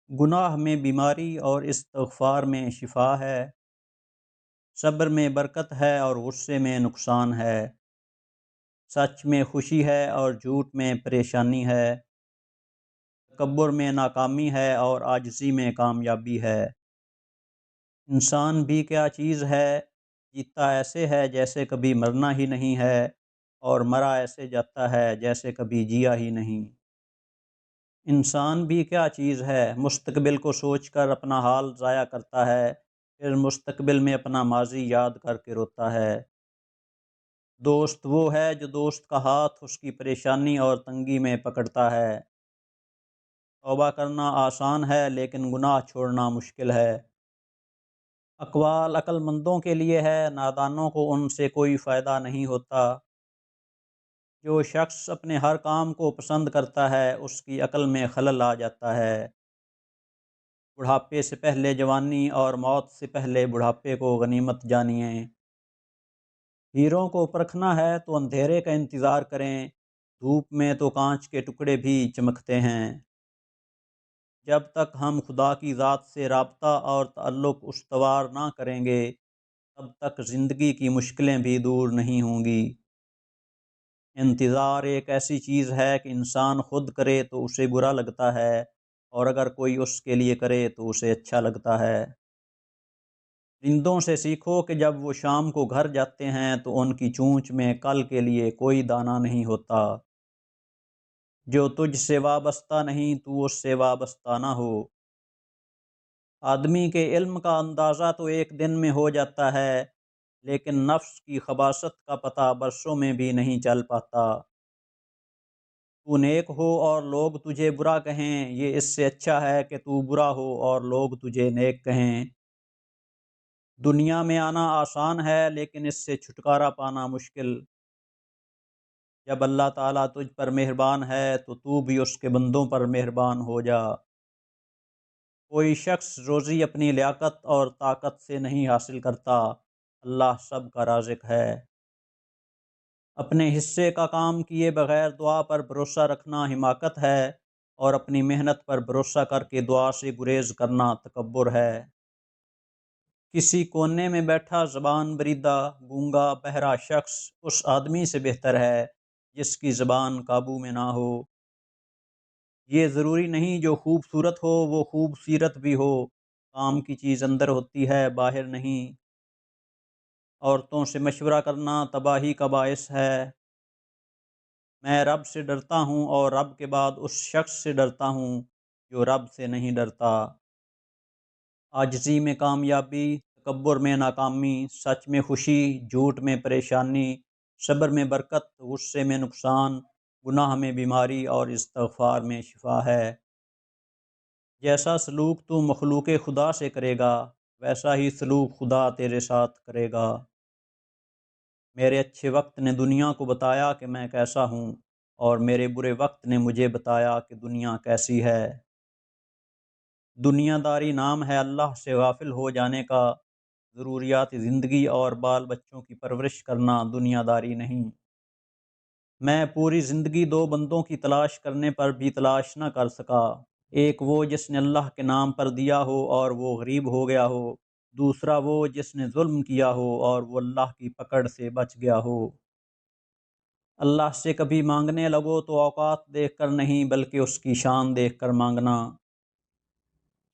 گناہ میں بیماری اور استغفار میں شفا ہے، صبر میں برکت ہے اور غصے میں نقصان ہے، سچ میں خوشی ہے اور جھوٹ میں پریشانی ہے، تکبر میں ناکامی ہے اور عاجزی میں کامیابی ہے۔ انسان بھی کیا چیز ہے، جیتا ایسے ہے جیسے کبھی مرنا ہی نہیں ہے، اور مرا ایسے جاتا ہے جیسے کبھی جیا ہی نہیں۔ انسان بھی کیا چیز ہے، مستقبل کو سوچ کر اپنا حال ضائع کرتا ہے، پھر مستقبل میں اپنا ماضی یاد کر کے روتا ہے۔ دوست وہ ہے جو دوست کا ہاتھ اس کی پریشانی اور تنگی میں پکڑتا ہے۔ توبہ کرنا آسان ہے لیکن گناہ چھوڑنا مشکل ہے۔ اقوال عقل مندوں کے لیے ہے، نادانوں کو ان سے کوئی فائدہ نہیں ہوتا۔ جو شخص اپنے ہر کام کو پسند کرتا ہے اس کی عقل میں خلل آ جاتا ہے۔ بڑھاپے سے پہلے جوانی اور موت سے پہلے بڑھاپے کو غنیمت جانیے۔ ہیروں کو پرکھنا ہے تو اندھیرے کا انتظار کریں، دھوپ میں تو کانچ کے ٹکڑے بھی چمکتے ہیں۔ جب تک ہم خدا کی ذات سے رابطہ اور تعلق استوار نہ کریں گے، تب تک زندگی کی مشکلیں بھی دور نہیں ہوں گی۔ انتظار ایک ایسی چیز ہے کہ انسان خود کرے تو اسے برا لگتا ہے، اور اگر کوئی اس کے لیے کرے تو اسے اچھا لگتا ہے۔ پرندوں سے سیکھو کہ جب وہ شام کو گھر جاتے ہیں تو ان کی چونچ میں کل کے لیے کوئی دانہ نہیں ہوتا۔ جو تجھ سے وابستہ نہیں تو اس سے وابستہ نہ ہو۔ آدمی کے علم کا اندازہ تو ایک دن میں ہو جاتا ہے، لیکن نفس کی خباثت کا پتہ برسوں میں بھی نہیں چل پاتا۔ تو نیک ہو اور لوگ تجھے برا کہیں، یہ اس سے اچھا ہے کہ تو برا ہو اور لوگ تجھے نیک کہیں۔ دنیا میں آنا آسان ہے لیکن اس سے چھٹکارا پانا مشکل۔ جب اللہ تعالیٰ تجھ پر مہربان ہے تو بھی اس کے بندوں پر مہربان ہو جا۔ کوئی شخص روزی اپنی لیاقت اور طاقت سے نہیں حاصل کرتا، اللہ سب کا رازق ہے۔ اپنے حصے کا کام کیے بغیر دعا پر بھروسہ رکھنا حماقت ہے، اور اپنی محنت پر بھروسہ کر کے دعا سے گریز کرنا تکبر ہے۔ کسی کونے میں بیٹھا زبان بریدہ، گونگا بہرا شخص اس آدمی سے بہتر ہے جس کی زبان قابو میں نہ ہو۔ یہ ضروری نہیں جو خوبصورت ہو وہ خوب سیرت بھی ہو، کام کی چیز اندر ہوتی ہے باہر نہیں۔ عورتوں سے مشورہ کرنا تباہی کا باعث ہے۔ میں رب سے ڈرتا ہوں اور رب کے بعد اس شخص سے ڈرتا ہوں جو رب سے نہیں ڈرتا۔ عاجزی میں کامیابی، تکبر میں ناکامی، سچ میں خوشی، جھوٹ میں پریشانی، صبر میں برکت، غصے میں نقصان، گناہ میں بیماری اور استغفار میں شفا ہے۔ جیسا سلوک تو مخلوق خدا سے کرے گا، ویسا ہی سلوک خدا تیرے ساتھ کرے گا۔ میرے اچھے وقت نے دنیا کو بتایا کہ میں کیسا ہوں، اور میرے برے وقت نے مجھے بتایا کہ دنیا کیسی ہے۔ دنیا داری نام ہے اللہ سے غافل ہو جانے کا، ضروریات زندگی اور بال بچوں کی پرورش کرنا دنیا داری نہیں۔ میں پوری زندگی دو بندوں کی تلاش کرنے پر بھی تلاش نہ کر سکا، ایک وہ جس نے اللہ کے نام پر دیا ہو اور وہ غریب ہو گیا ہو، دوسرا وہ جس نے ظلم کیا ہو اور وہ اللہ کی پکڑ سے بچ گیا ہو۔ اللہ سے کبھی مانگنے لگو تو اوقات دیکھ کر نہیں بلکہ اس کی شان دیکھ کر مانگنا۔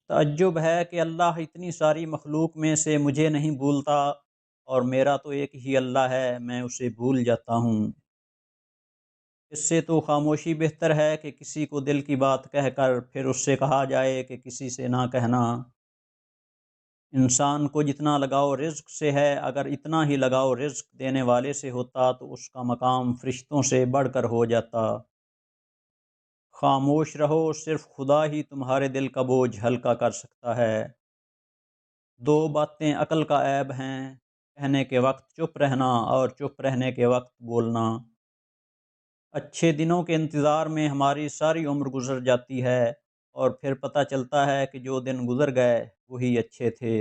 تعجب ہے کہ اللہ اتنی ساری مخلوق میں سے مجھے نہیں بھولتا، اور میرا تو ایک ہی اللہ ہے، میں اسے بھول جاتا ہوں۔ اس سے تو خاموشی بہتر ہے کہ کسی کو دل کی بات کہہ کر پھر اس سے کہا جائے کہ کسی سے نہ کہنا۔ انسان کو جتنا لگاؤ رزق سے ہے، اگر اتنا ہی لگاؤ رزق دینے والے سے ہوتا تو اس کا مقام فرشتوں سے بڑھ کر ہو جاتا۔ خاموش رہو، صرف خدا ہی تمہارے دل کا بوجھ ہلکا کر سکتا ہے۔ دو باتیں عقل کا عیب ہیں، کہنے کے وقت چپ رہنا اور چپ رہنے کے وقت بولنا۔ اچھے دنوں کے انتظار میں ہماری ساری عمر گزر جاتی ہے، اور پھر پتہ چلتا ہے کہ جو دن گزر گئے وہی اچھے تھے۔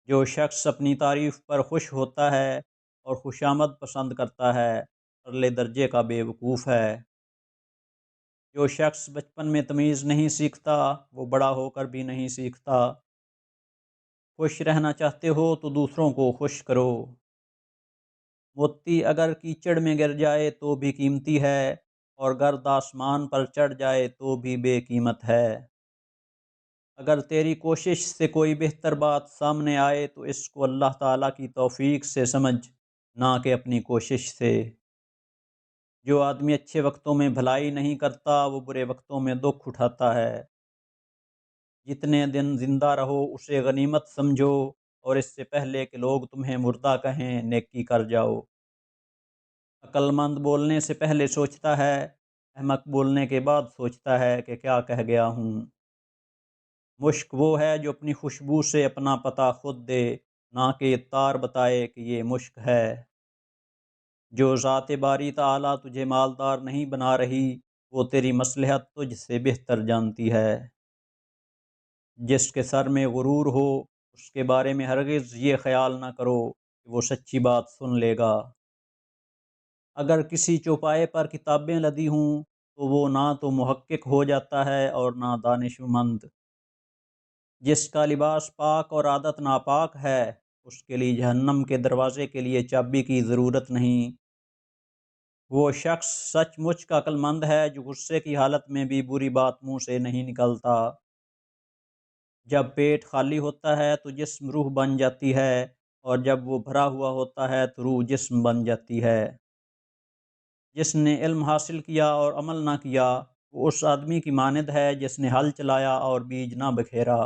جو شخص اپنی تعریف پر خوش ہوتا ہے اور خوشامد پسند کرتا ہے، اگلے درجے کا بے وقوف ہے۔ جو شخص بچپن میں تمیز نہیں سیکھتا وہ بڑا ہو کر بھی نہیں سیکھتا۔ خوش رہنا چاہتے ہو تو دوسروں کو خوش کرو۔ موتی اگر کیچڑ میں گر جائے تو بھی قیمتی ہے، اور گرد آسمان پر چڑھ جائے تو بھی بے قیمت ہے۔ اگر تیری کوشش سے کوئی بہتر بات سامنے آئے تو اس کو اللہ تعالیٰ کی توفیق سے سمجھ، نہ کہ اپنی کوشش سے۔ جو آدمی اچھے وقتوں میں بھلائی نہیں کرتا وہ برے وقتوں میں دکھ اٹھاتا ہے۔ جتنے دن زندہ رہو اسے غنیمت سمجھو، اور اس سے پہلے کہ لوگ تمہیں مردہ کہیں نیکی کر جاؤ۔ عقل مند بولنے سے پہلے سوچتا ہے، احمق بولنے کے بعد سوچتا ہے کہ کیا کہہ گیا ہوں۔ مشک وہ ہے جو اپنی خوشبو سے اپنا پتہ خود دے، نہ کہ عطار بتائے کہ یہ مشک ہے۔ جو ذات باری تعالیٰ تجھے مالدار نہیں بنا رہی، وہ تیری مصلحت تجھ سے بہتر جانتی ہے۔ جس کے سر میں غرور ہو اس کے بارے میں ہرگز یہ خیال نہ کرو کہ وہ سچی بات سن لے گا۔ اگر کسی چوپائے پر کتابیں لدی ہوں تو وہ نہ تو محقق ہو جاتا ہے اور نہ دانشمند۔ جس کا لباس پاک اور عادت ناپاک ہے اس کے لیے جہنم کے دروازے کے لیے چابی کی ضرورت نہیں۔ وہ شخص سچ مچ کا عقل مند ہے جو غصے کی حالت میں بھی بری بات منہ سے نہیں نکلتا۔ جب پیٹ خالی ہوتا ہے تو جسم روح بن جاتی ہے، اور جب وہ بھرا ہوا ہوتا ہے تو روح جسم بن جاتی ہے۔ جس نے علم حاصل کیا اور عمل نہ کیا وہ اس آدمی کی مانند ہے جس نے ہل چلایا اور بیج نہ بکھیرا۔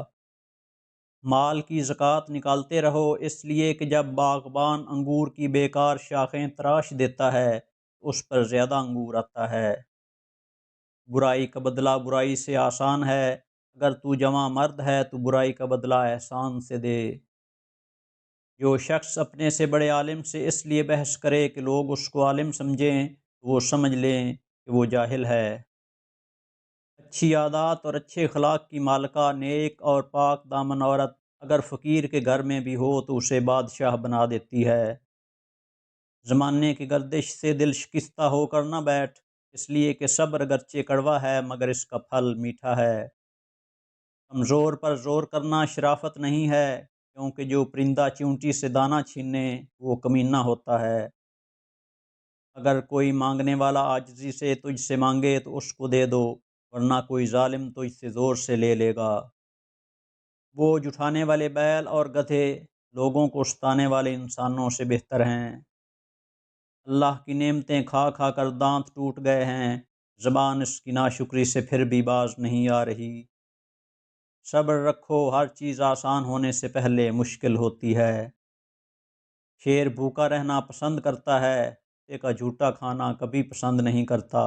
مال کی زکوٰۃ نکالتے رہو، اس لیے کہ جب باغبان انگور کی بیکار شاخیں تراش دیتا ہے تو اس پر زیادہ انگور آتا ہے۔ برائی کا بدلہ برائی سے آسان ہے، اگر تو جواں مرد ہے تو برائی کا بدلہ احسان سے دے۔ جو شخص اپنے سے بڑے عالم سے اس لیے بحث کرے کہ لوگ اس کو عالم سمجھیں تو وہ سمجھ لیں کہ وہ جاہل ہے۔ اچھی عادات اور اچھے اخلاق کی مالکہ نیک اور پاک دامن عورت اگر فقیر کے گھر میں بھی ہو تو اسے بادشاہ بنا دیتی ہے۔ زمانے کی گردش سے دل شکستہ ہو کر نہ بیٹھ، اس لیے کہ صبر اگرچہ کڑوا ہے مگر اس کا پھل میٹھا ہے۔ کمزور پر زور کرنا شرافت نہیں ہے، کیونکہ جو پرندہ چونٹی سے دانہ چھینے وہ کمینہ ہوتا ہے۔ اگر کوئی مانگنے والا عاجزی سے تجھ سے مانگے تو اس کو دے دو، ورنہ کوئی ظالم تجھ سے زور سے لے لے گا۔ بوجھ اٹھانے والے بیل اور گدھے لوگوں کو ستانے والے انسانوں سے بہتر ہیں۔ اللہ کی نعمتیں کھا کھا کر دانت ٹوٹ گئے ہیں، زبان اس کی ناشکری سے پھر بھی باز نہیں آ رہی۔ صبر رکھو، ہر چیز آسان ہونے سے پہلے مشکل ہوتی ہے۔ شیر بھوکا رہنا پسند کرتا ہے، کتے کا جھوٹا کھانا کبھی پسند نہیں کرتا۔